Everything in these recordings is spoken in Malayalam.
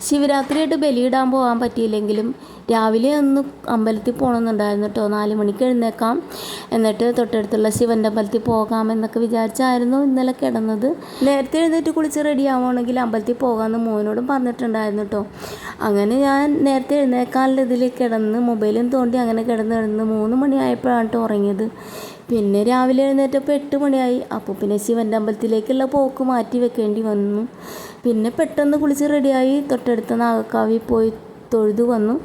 ശിവരാത്രിയായിട്ട് ബലിയിടാൻ പോകാൻ പറ്റിയില്ലെങ്കിലും രാവിലെ ഒന്ന് അമ്പലത്തിൽ പോകണമെന്നുണ്ടായിരുന്നു കേട്ടോ. 4 മണിക്ക് എഴുന്നേക്കാം, എന്നിട്ട് തൊട്ടടുത്തുള്ള ശിവൻ്റെ അമ്പലത്തിൽ പോകാമെന്നൊക്കെ വിചാരിച്ചായിരുന്നു ഇന്നലെ കിടന്നത്. നേരത്തെ എഴുന്നേറ്റ് കുളിച്ച് റെഡി ആവുകയാണെങ്കിൽ അമ്പലത്തിൽ പോകാമെന്ന് മോനോടും പറഞ്ഞിട്ടുണ്ടായിരുന്നു കേട്ടോ. അങ്ങനെ ഞാൻ നേരത്തെ എഴുന്നേക്കാനുള്ള ഇതിൽ കിടന്ന് മൊബൈലും തോണ്ടി അങ്ങനെ കിടന്ന് 3 മണിയായപ്പോഴാണ് കേട്ടോ ഉറങ്ങിയത്. പിന്നെ രാവിലെ എഴുന്നേറ്റപ്പോൾ 8 മണിയായി. അപ്പോൾ പിന്നെ ശിവൻ്റെ അമ്പലത്തിലേക്കുള്ള പോക്ക് മാറ്റി വെക്കേണ്ടി വന്നു. പിന്നെ പെട്ടെന്ന് കുളിച്ച് റെഡിയായി തൊട്ടടുത്ത നാഗക്കാവിൽ പോയി തൊഴുതു വന്നു.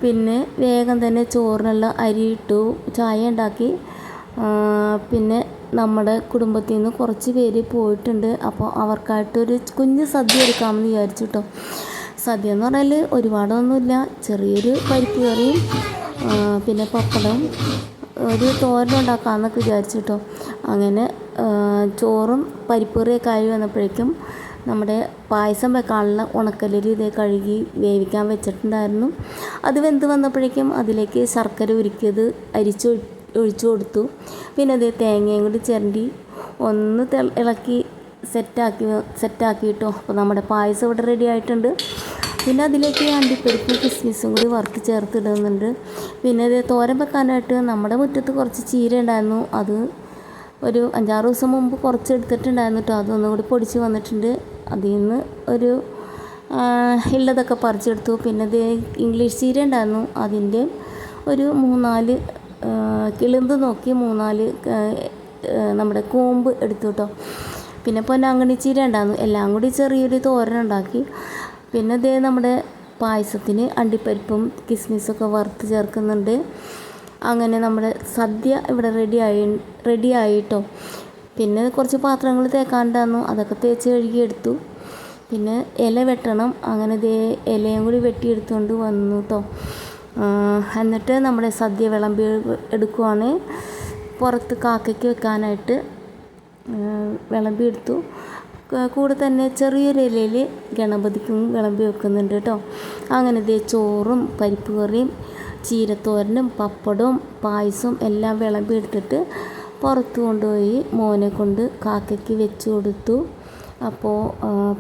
പിന്നെ വേഗം തന്നെ ചോറിനുള്ള അരി ഇട്ടു, ചായ ഉണ്ടാക്കി. പിന്നെ നമ്മുടെ കുടുംബത്തിൽ നിന്ന് കുറച്ച് പേര് പോയിട്ടുണ്ട്. അപ്പോൾ അവർക്കായിട്ടൊരു കുഞ്ഞ് സദ്യ എടുക്കാമെന്ന് വിചാരിച്ചു കേട്ടോ. സദ്യ എന്ന് പറഞ്ഞാൽ ഒരുപാടൊന്നുമില്ല, ചെറിയൊരു പരിപ്പ് കറിയും പിന്നെ പപ്പടവും ഒരു തോരൻ ഉണ്ടാക്കാമെന്നൊക്കെ വിചാരിച്ചു കേട്ടോ. അങ്ങനെ ചോറും പരിപ്പ് കറിയൊക്കെ ആയി വന്നപ്പോഴേക്കും നമ്മുടെ പായസം വെക്കാനുള്ള ഉണക്കലരി ഇതേ കഴുകി വേവിക്കാൻ വെച്ചിട്ടുണ്ടായിരുന്നു. അത് വെന്ത് വന്നപ്പോഴേക്കും അതിലേക്ക് ശർക്കര ഉരുക്കിയത് ഒഴിച്ചു കൊടുത്തു. പിന്നെ അതേ തേങ്ങയും കൂടി ചിരണ്ടി ഒന്ന് ഇളക്കി സെറ്റാക്കി കേട്ടോ. അപ്പോൾ നമ്മുടെ പായസം ഇവിടെ റെഡി ആയിട്ടുണ്ട്. പിന്നെ അതിലേക്ക് അണ്ടിപ്പരിപ്പും കിസ്മിസും കൂടി വറുത്ത് ചേർത്തിടുന്നുണ്ട്. പിന്നെ ഇത് തോരൻ വെക്കാനായിട്ട് നമ്മുടെ മുറ്റത്ത് കുറച്ച് ചീര ഉണ്ടായിരുന്നു. അത് ഒരു 5-6 ദിവസം മുമ്പ് കുറച്ച് എടുത്തിട്ടുണ്ടായിരുന്നു കേട്ടോ. അതൊന്നും കൂടി പൊടിച്ച് വന്നിട്ടുണ്ട്. അതിൽ നിന്ന് ഒരു ഉള്ളതൊക്കെ പറിച്ചെടുത്തു. പിന്നെ ഇത് ഇംഗ്ലീഷ് ചീര ഉണ്ടായിരുന്നു, അതിൻ്റെ ഒരു 3-4 കിളിന്ത് നോക്കി 3-4 നമ്മുടെ കൂമ്പ് എടുത്തു കേട്ടോ. പിന്നെ പൊന്നാങ്കണ്ണി ചീര ഉണ്ടായിരുന്നു. എല്ലാം കൂടി ചെറിയൊരു തോരൻ ഉണ്ടാക്കി. പിന്നെ ഇതേ നമ്മുടെ പായസത്തിന് അണ്ടിപ്പരിപ്പും വറുത്ത് ചേർക്കുന്നുണ്ട്. അങ്ങനെ നമ്മുടെ സദ്യ ഇവിടെ റെഡിയായിട്ടോ. പിന്നെ കുറച്ച് പാത്രങ്ങൾ തേക്കാണ്ടായിരുന്നു, അതൊക്കെ തേച്ച് കഴുകിയെടുത്തു. പിന്നെ ഇല വെട്ടണം, അങ്ങനെ ഇതേ ഇലയും കൂടി വെട്ടിയെടുത്തുകൊണ്ട് വന്നു കേട്ടോ. എന്നിട്ട് നമ്മുടെ സദ്യ വിളമ്പി എടുക്കുവാണ്. പുറത്ത് കാക്കയ്ക്ക് വെക്കാനായിട്ട് വിളമ്പിയെടുത്തു. കൂടെ തന്നെ ചെറിയൊരു ഇലയിൽ ഗണപതിക്കും വിളമ്പി വെക്കുന്നുണ്ട് കേട്ടോ. അങ്ങനെ ഇതേ ചോറും പരിപ്പ് കറിയും ചീരത്തോരനും പപ്പടവും പായസവും എല്ലാം വിളമ്പി എടുത്തിട്ട് പുറത്ത് കൊണ്ടുപോയി മോനെ കൊണ്ട് കാക്കയ്ക്ക് വെച്ച് കൊടുത്തു. അപ്പോൾ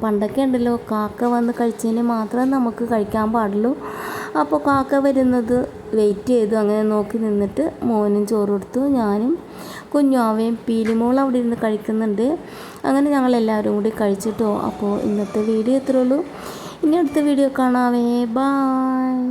പണ്ടൊക്കെ ഉണ്ടല്ലോ, കാക്ക വന്ന് കഴിച്ചതിന് മാത്രമേ നമുക്ക് കഴിക്കാൻ പാടുള്ളൂ. അപ്പോൾ കാക്ക വരുന്നത് വെയിറ്റ് ചെയ്തു. അങ്ങനെ നോക്കി നിന്നിട്ട് മോനും ചോറ് കൊടുത്തു. ഞാനും കുഞ്ഞാവയും പീലിമോൾ അവിടെ ഇരുന്ന് കഴിക്കുന്നുണ്ട്. അങ്ങനെ ഞങ്ങളെല്ലാവരും കൂടി കഴിച്ചിട്ടോ. അപ്പോൾ ഇന്നത്തെ വീഡിയോ ഇത്രേ ഉള്ളൂ. ഇനി അടുത്ത വീഡിയോ കാണാവേ. ബായ്.